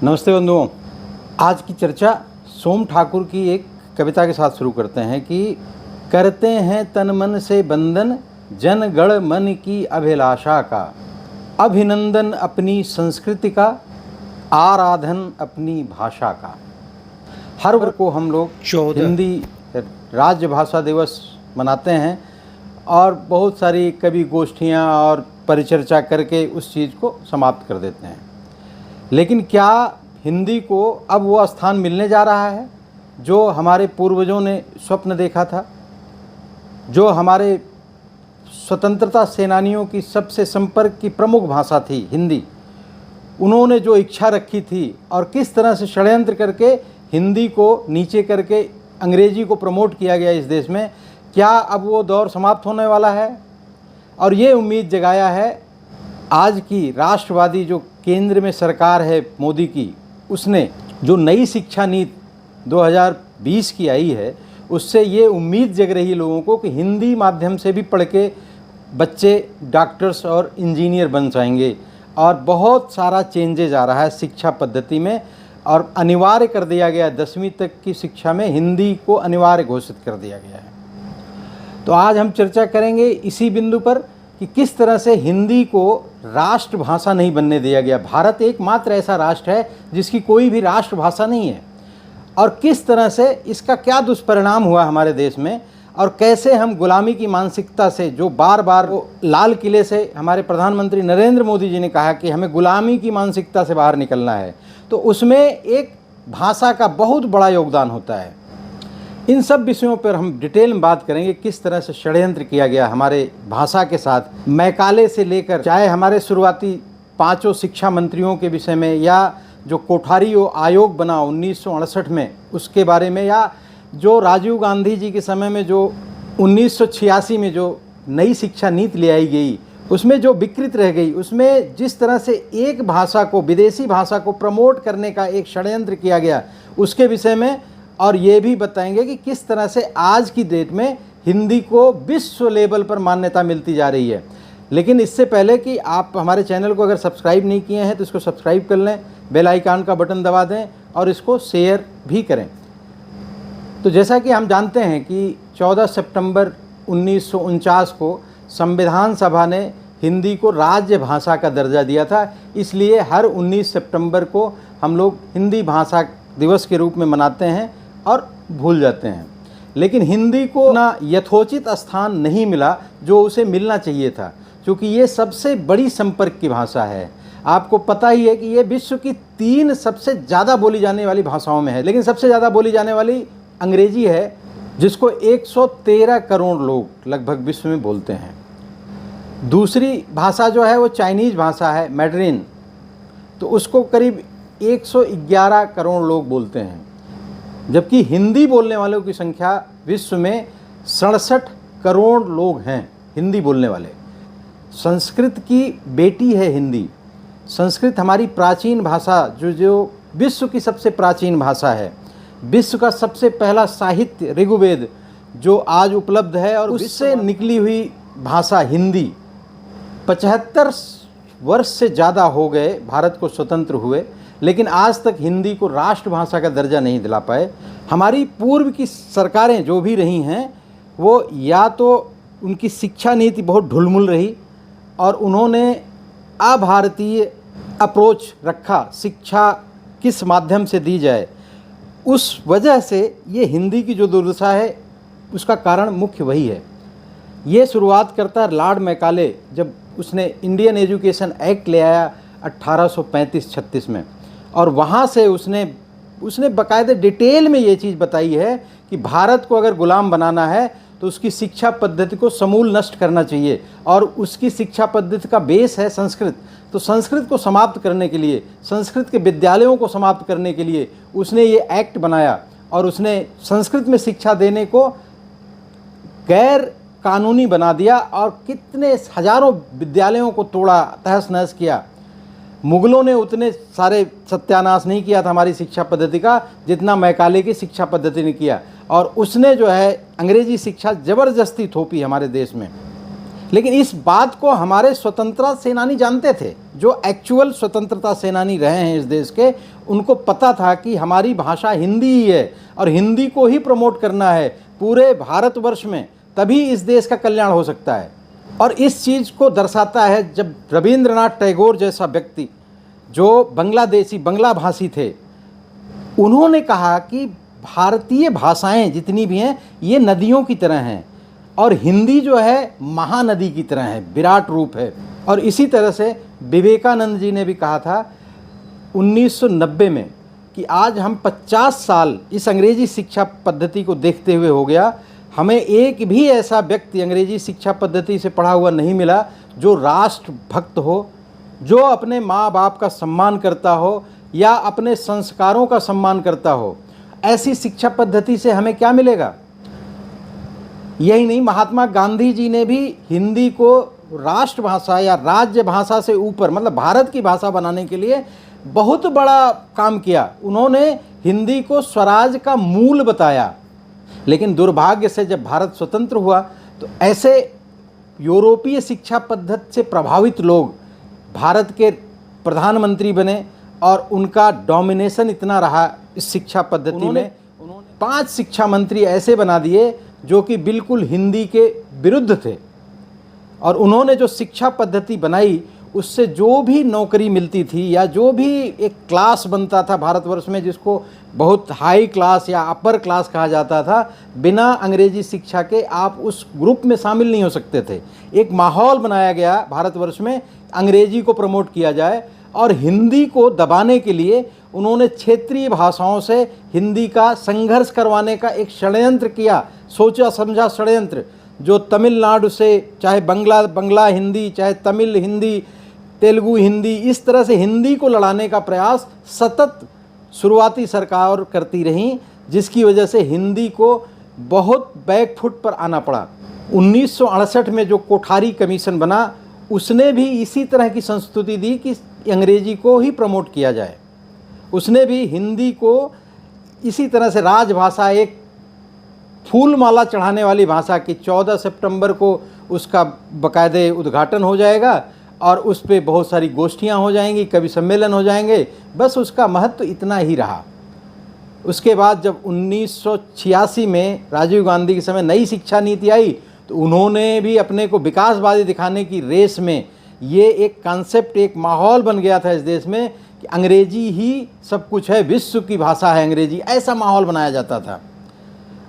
नमस्ते बंधुओं। आज की चर्चा सोम ठाकुर की एक कविता के साथ शुरू करते हैं कि करते हैं तन मन से बंधन जन गण मन की अभिलाषा का, अभिनंदन अपनी संस्कृति का, आराधन अपनी भाषा का। हर वर्ष को हम लोग हिंदी राज्य भाषा दिवस मनाते हैं और बहुत सारी कवि गोष्ठियाँ और परिचर्चा करके उस चीज़ को समाप्त कर देते हैं। लेकिन क्या हिंदी को अब वो स्थान मिलने जा रहा है जो हमारे पूर्वजों ने स्वप्न देखा था, जो हमारे स्वतंत्रता सेनानियों की सबसे संपर्क की प्रमुख भाषा थी हिंदी, उन्होंने जो इच्छा रखी थी और किस तरह से षड्यंत्र करके हिंदी को नीचे करके अंग्रेजी को प्रमोट किया गया इस देश में, क्या अब वो दौर समाप्त होने वाला है? और ये उम्मीद जगाया है आज की राष्ट्रवादी जो केंद्र में सरकार है मोदी की, उसने जो नई शिक्षा नीति 2020 की आई है, उससे ये उम्मीद जग रही लोगों को कि हिंदी माध्यम से भी पढ़ के बच्चे डॉक्टर्स और इंजीनियर बन जाएंगे। और बहुत सारा चेंजेज आ रहा है शिक्षा पद्धति में और अनिवार्य कर दिया गया, 10वीं तक की शिक्षा में हिंदी को अनिवार्य घोषित कर दिया गया है। तो आज हम चर्चा करेंगे इसी बिंदु पर कि किस तरह से हिंदी को राष्ट्रभाषा नहीं बनने दिया गया। भारत एकमात्र ऐसा राष्ट्र है जिसकी कोई भी राष्ट्रभाषा नहीं है, और किस तरह से इसका क्या दुष्परिणाम हुआ हमारे देश में, और कैसे हम गुलामी की मानसिकता से, जो बार बार लाल किले से हमारे प्रधानमंत्री नरेंद्र मोदी जी ने कहा कि हमें गुलामी की मानसिकता से बाहर निकलना है, तो उसमें एक भाषा का बहुत बड़ा योगदान होता है। इन सब विषयों पर हम डिटेल में बात करेंगे, किस तरह से षड्यंत्र किया गया हमारे भाषा के साथ, मैकाले से लेकर चाहे हमारे शुरुआती 5 शिक्षा मंत्रियों के विषय में, या जो कोठारी आयोग बना 1968 में उसके बारे में, या जो राजीव गांधी जी के समय में जो 1986 में जो नई शिक्षा नीति ले आई गई, उसमें जो विकृत रह गई, उसमें जिस तरह से एक भाषा को, विदेशी भाषा को प्रमोट करने का एक षड्यंत्र किया गया, उसके विषय में। और ये भी बताएंगे कि किस तरह से आज की डेट में हिंदी को विश्व लेवल पर मान्यता मिलती जा रही है। लेकिन इससे पहले कि आप हमारे चैनल को अगर सब्सक्राइब नहीं किए हैं तो इसको सब्सक्राइब कर लें, बेल आइकन का बटन दबा दें और इसको शेयर भी करें। तो जैसा कि हम जानते हैं कि 14 सितंबर 1949 को संविधान सभा ने हिंदी को राज्य भाषा का दर्जा दिया था, इसलिए हर 19 सितंबर को हम लोग हिंदी भाषा दिवस के रूप में मनाते हैं और भूल जाते हैं। लेकिन हिंदी को ना यथोचित स्थान नहीं मिला जो उसे मिलना चाहिए था, क्योंकि ये सबसे बड़ी संपर्क की भाषा है। आपको पता ही है कि ये विश्व की 3 सबसे ज़्यादा बोली जाने वाली भाषाओं में है, लेकिन सबसे ज़्यादा बोली जाने वाली अंग्रेजी है, जिसको 113 करोड़ लोग लगभग विश्व में बोलते हैं। दूसरी भाषा जो है वो चाइनीज़ भाषा है, मैंडरिन, तो उसको करीब 111 करोड़ लोग बोलते हैं। जबकि हिंदी बोलने वालों की संख्या विश्व में 67 करोड़ लोग हैं हिंदी बोलने वाले। संस्कृत की बेटी है हिंदी। संस्कृत हमारी प्राचीन भाषा, जो विश्व की सबसे प्राचीन भाषा है, विश्व का सबसे पहला साहित्य ऋग्वेद जो आज उपलब्ध है, और उससे निकली हुई भाषा हिंदी। 75 वर्ष से ज़्यादा हो गए भारत को स्वतंत्र हुए, लेकिन आज तक हिंदी को राष्ट्रभाषा का दर्जा नहीं दिला पाए। हमारी पूर्व की सरकारें जो भी रही हैं, वो या तो उनकी शिक्षा नीति बहुत ढुलमुल रही और उन्होंने अभारतीय अप्रोच रखा, शिक्षा किस माध्यम से दी जाए, उस वजह से ये हिंदी की जो दुर्दशा है उसका कारण मुख्य वही है। ये शुरुआत करता है लॉर्ड मैकाले, जब उसने इंडियन एजुकेशन एक्ट ले आया 1835-36 में, और वहाँ से उसने बाकायदे डिटेल में ये चीज़ बताई है कि भारत को अगर गुलाम बनाना है तो उसकी शिक्षा पद्धति को समूल नष्ट करना चाहिए, और उसकी शिक्षा पद्धति का बेस है संस्कृत। तो संस्कृत को समाप्त करने के लिए, संस्कृत के विद्यालयों को समाप्त करने के लिए उसने ये एक्ट बनाया, और उसने संस्कृत में शिक्षा देने को गैर कानूनी बना दिया और कितने हजारों विद्यालयों को तोड़ा, तहस नहस किया। मुगलों ने उतने सारे सत्यानाश नहीं किया था हमारी शिक्षा पद्धति का जितना मैकाले की शिक्षा पद्धति ने किया, और उसने जो है अंग्रेजी शिक्षा ज़बरदस्ती थोपी हमारे देश में। लेकिन इस बात को हमारे स्वतंत्रता सेनानी जानते थे, जो एक्चुअल स्वतंत्रता सेनानी रहे हैं इस देश के, उनको पता था कि हमारी भाषा हिंदी ही है और हिंदी को ही प्रमोट करना है पूरे भारतवर्ष में, तभी इस देश का कल्याण हो सकता है। और इस चीज़ को दर्शाता है जब रविंद्रनाथ टैगोर जैसा व्यक्ति जो बांग्ला भाषी थे, उन्होंने कहा कि भारतीय भाषाएं जितनी भी हैं ये नदियों की तरह हैं और हिंदी जो है महानदी की तरह है, विराट रूप है। और इसी तरह से विवेकानंद जी ने भी कहा था 1990 में कि आज हम 50 साल इस अंग्रेजी शिक्षा पद्धति को देखते हुए हो गया, हमें एक भी ऐसा व्यक्ति अंग्रेजी शिक्षा पद्धति से पढ़ा हुआ नहीं मिला जो राष्ट्रभक्त हो, जो अपने माँ बाप का सम्मान करता हो या अपने संस्कारों का सम्मान करता हो। ऐसी शिक्षा पद्धति से हमें क्या मिलेगा? यही नहीं, महात्मा गांधी जी ने भी हिंदी को राष्ट्रभाषा या राज्य भाषा से ऊपर, मतलब भारत की भाषा बनाने के लिए बहुत बड़ा काम किया। उन्होंने हिंदी को स्वराज का मूल बताया। लेकिन दुर्भाग्य से जब भारत स्वतंत्र हुआ तो ऐसे यूरोपीय शिक्षा पद्धति से प्रभावित लोग भारत के प्रधानमंत्री बने और उनका डोमिनेशन इतना रहा इस शिक्षा पद्धति में। उन्होंने 5 शिक्षा मंत्री ऐसे बना दिए जो कि बिल्कुल हिंदी के विरुद्ध थे। और उन्होंने जो शिक्षा पद्धति बनाई उससे जो भी नौकरी मिलती थी या जो भी एक क्लास बनता था भारतवर्ष में, जिसको बहुत हाई क्लास या अपर क्लास कहा जाता था, बिना अंग्रेजी शिक्षा के आप उस ग्रुप में शामिल नहीं हो सकते थे। एक माहौल बनाया गया भारतवर्ष में, अंग्रेजी को प्रमोट किया जाए और हिंदी को दबाने के लिए उन्होंने क्षेत्रीय भाषाओं से हिंदी का संघर्ष करवाने का एक षड्यंत्र किया, सोचा समझा षड्यंत्र, जो तमिलनाडु से चाहे बंगला हिंदी, चाहे तमिल हिंदी, तेलुगु हिंदी, इस तरह से हिंदी को लड़ाने का प्रयास सतत शुरुआती सरकार करती रहीं, जिसकी वजह से हिंदी को बहुत बैकफुट पर आना पड़ा। 1968 में जो कोठारी कमीशन बना, उसने भी इसी तरह की संस्तुति दी कि अंग्रेजी को ही प्रमोट किया जाए। उसने भी हिंदी को इसी तरह से राजभाषा, एक फूलमाला चढ़ाने वाली भाषा की 14 सितंबर को उसका बाकायदे उद्घाटन हो जाएगा और उस पर बहुत सारी गोष्ठियाँ हो जाएंगी, कवि सम्मेलन हो जाएंगे, बस उसका महत्व इतना ही रहा। उसके बाद जब 1986 में राजीव गांधी के समय नई शिक्षा नीति आई तो उन्होंने भी अपने को विकासवादी दिखाने की रेस में ये एक कॉन्सेप्ट, एक माहौल बन गया था इस देश में कि अंग्रेजी ही सब कुछ है, विश्व की भाषा है अंग्रेजी, ऐसा माहौल बनाया जाता था।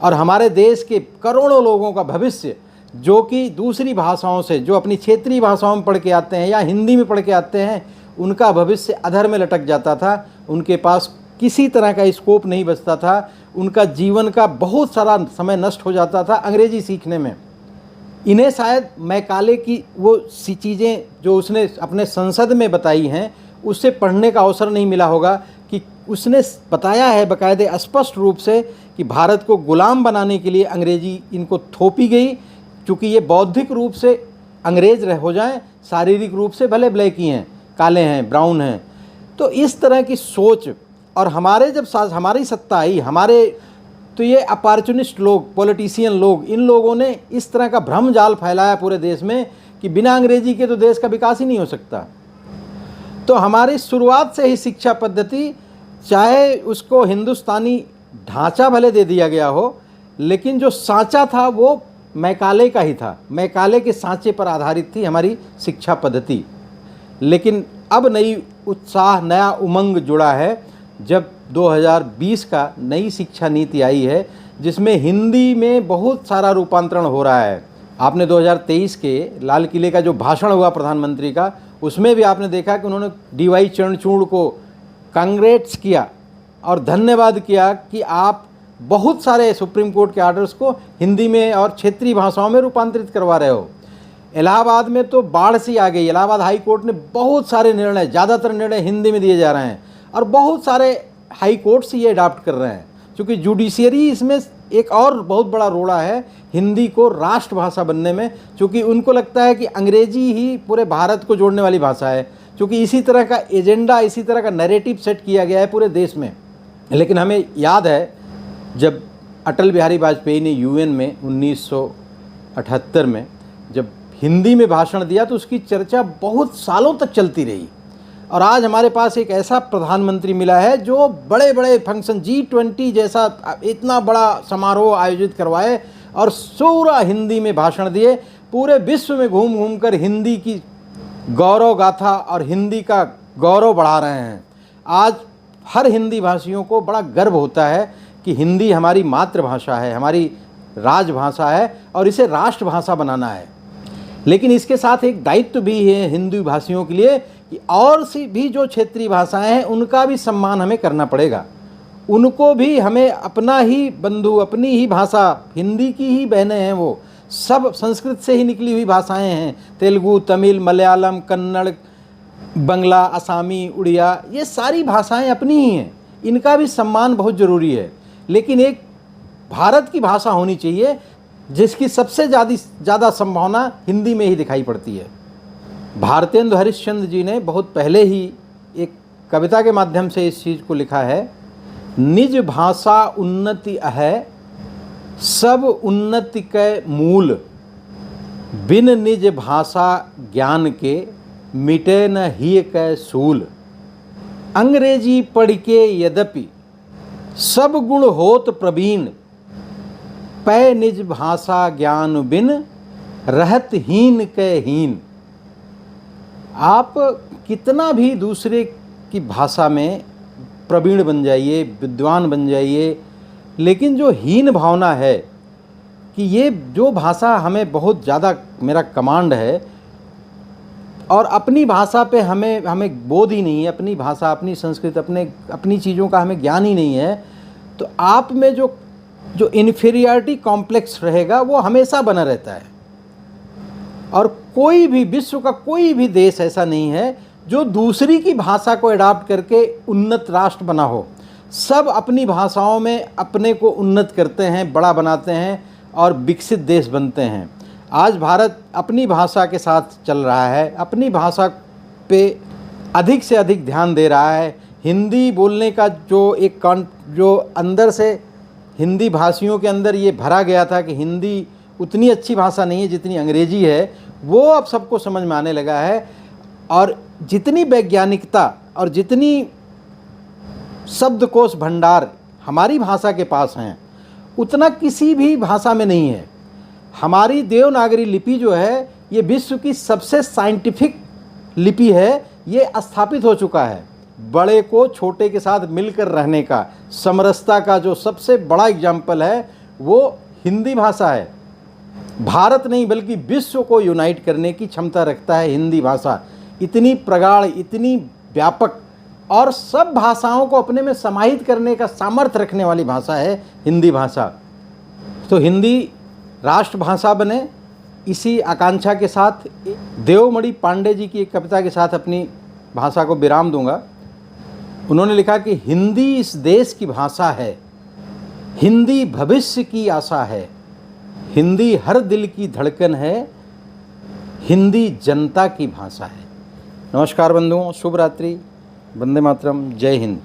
और हमारे देश के करोड़ों लोगों का भविष्य जो कि दूसरी भाषाओं से, जो अपनी क्षेत्रीय भाषाओं में पढ़ के आते हैं या हिंदी में पढ़ के आते हैं, उनका भविष्य अधर में लटक जाता था। उनके पास किसी तरह का स्कोप नहीं बचता था, उनका जीवन का बहुत सारा समय नष्ट हो जाता था अंग्रेजी सीखने में। इन्हें शायद मैकाले की वो सी चीज़ें जो उसने अपने संसद में बताई हैं उससे पढ़ने का अवसर नहीं मिला होगा कि उसने बताया है बाकायदे स्पष्ट रूप से कि भारत को गुलाम बनाने के लिए अंग्रेजी इनको थोपी गई, क्योंकि ये बौद्धिक रूप से अंग्रेज हो जाएं, शारीरिक रूप से भले ब्लैक ही हैं, काले हैं, ब्राउन हैं। तो इस तरह की सोच, और हमारे जब हमारी सत्ता आई, हमारे तो ये अपॉर्चुनिस्ट लोग, पॉलिटिशियन लोग, इन लोगों ने इस तरह का भ्रम जाल फैलाया पूरे देश में कि बिना अंग्रेजी के तो देश का विकास ही नहीं हो सकता। तो हमारी शुरुआत से ही शिक्षा पद्धति, चाहे उसको हिंदुस्तानी ढांचा भले दे दिया गया हो, लेकिन जो सांचा था वो मैकाले का ही था, मैकाले के सांचे पर आधारित थी हमारी शिक्षा पद्धति। लेकिन अब नई उत्साह, नया उमंग जुड़ा है जब 2020 का नई शिक्षा नीति आई है, जिसमें हिंदी में बहुत सारा रूपांतरण हो रहा है। आपने 2023 के लाल किले का जो भाषण हुआ प्रधानमंत्री का, उसमें भी आपने देखा कि उन्होंने DY चंद्रचूड़ को कांग्रेट्स किया और धन्यवाद किया कि आप बहुत सारे सुप्रीम कोर्ट के आर्डर्स को हिंदी में और क्षेत्रीय भाषाओं में रूपांतरित करवा रहे हो। इलाहाबाद में तो बाढ़ सी आ गई। इलाहाबाद हाई कोर्ट ने बहुत सारे निर्णय, ज़्यादातर निर्णय हिंदी में दिए जा रहे हैं और बहुत सारे हाई कोर्ट्स ये अडॉप्ट कर रहे हैं, क्योंकि जुडिशियरी इसमें एक और बहुत बड़ा रोड़ा है हिंदी को राष्ट्रभाषा बनने में, क्योंकि उनको लगता है कि अंग्रेजी ही पूरे भारत को जोड़ने वाली भाषा है, क्योंकि इसी तरह का एजेंडा, इसी तरह का नैरेटिव सेट किया गया है पूरे देश में। लेकिन हमें याद है जब अटल बिहारी वाजपेयी ने UN में 1978 में जब हिंदी में भाषण दिया तो उसकी चर्चा बहुत सालों तक चलती रही। और आज हमारे पास एक ऐसा प्रधानमंत्री मिला है जो बड़े बड़े फंक्शन G20 जैसा इतना बड़ा समारोह आयोजित करवाए और पूरा हिंदी में भाषण दिए, पूरे विश्व में घूम घूम कर हिंदी की गौरव गाथा और हिंदी का गौरव बढ़ा रहे हैं। आज हर हिंदी भाषियों को बड़ा गर्व होता है कि हिंदी हमारी मातृभाषा है, हमारी राजभाषा है और इसे राष्ट्रभाषा बनाना है। लेकिन इसके साथ एक दायित्व भी है हिंदी भाषियों के लिए कि और सी भी जो क्षेत्रीय भाषाएं हैं उनका भी सम्मान हमें करना पड़ेगा। उनको भी हमें अपना ही बंधु, अपनी ही भाषा, हिंदी की ही बहनें हैं, वो सब संस्कृत से ही निकली हुई भाषाएं हैं। तेलुगु, तमिल, मलयालम, कन्नड़, बंगला, असामी, उड़िया, ये सारी भाषाएं अपनी ही हैं। इनका भी सम्मान बहुत ज़रूरी है। लेकिन एक भारत की भाषा होनी चाहिए जिसकी सबसे ज़्यादा संभावना हिंदी में ही दिखाई पड़ती है। भारतेंदु हरिश्चंद्र जी ने बहुत पहले ही एक कविता के माध्यम से इस चीज़ को लिखा है, निज भाषा उन्नति है सब उन्नति के मूल, बिन निज भाषा ज्ञान के मिटे न ही कै सूल। अंग्रेजी पढ़ के यद्यपि सब गुण होत प्रवीण, पै निज भाषा ज्ञान बिन रहत हीन कै हीन। आप कितना भी दूसरे की भाषा में प्रवीण बन जाइए, विद्वान बन जाइए, लेकिन जो हीन भावना है कि ये जो भाषा हमें बहुत ज़्यादा मेरा कमांड है और अपनी भाषा पे हमें बोध ही नहीं है, अपनी भाषा, अपनी संस्कृति, अपनी चीज़ों का हमें ज्ञान ही नहीं है, तो आप में जो इन्फीरियरिटी कॉम्प्लेक्स रहेगा वो हमेशा बना रहता है। और कोई भी विश्व का कोई भी देश ऐसा नहीं है जो दूसरी की भाषा को अडॉप्ट करके उन्नत राष्ट्र बना हो। सब अपनी भाषाओं में अपने को उन्नत करते हैं, बड़ा बनाते हैं और विकसित देश बनते हैं। आज भारत अपनी भाषा के साथ चल रहा है, अपनी भाषा पे अधिक से अधिक ध्यान दे रहा है। हिंदी बोलने का जो अंदर से हिंदी भाषियों के अंदर ये भरा गया था कि हिंदी उतनी अच्छी भाषा नहीं है जितनी अंग्रेजी है, वो अब सबको समझ में आने लगा है। और जितनी वैज्ञानिकता और जितनी शब्दकोश भंडार हमारी भाषा के पास हैं उतना किसी भी भाषा में नहीं है। हमारी देवनागरी लिपि जो है ये विश्व की सबसे साइंटिफिक लिपि है, ये स्थापित हो चुका है। बड़े को छोटे के साथ मिलकर रहने का, समरसता का जो सबसे बड़ा एग्जाम्पल है वो हिंदी भाषा है। भारत नहीं बल्कि विश्व को यूनाइट करने की क्षमता रखता है हिंदी भाषा। इतनी प्रगाढ़, इतनी व्यापक और सब भाषाओं को अपने में समाहित करने का सामर्थ्य रखने वाली भाषा है हिंदी भाषा। तो हिंदी राष्ट्रभाषा बने, इसी आकांक्षा के साथ देवमणि पांडे जी की एक कविता के साथ अपनी भाषा को विराम दूंगा। उन्होंने लिखा कि हिंदी इस देश की भाषा है, हिंदी भविष्य की आशा है, हिंदी हर दिल की धड़कन है, हिंदी जनता की भाषा है। नमस्कार बंधुओं, शुभ रात्रि, वंदे मातरम, जय हिंद।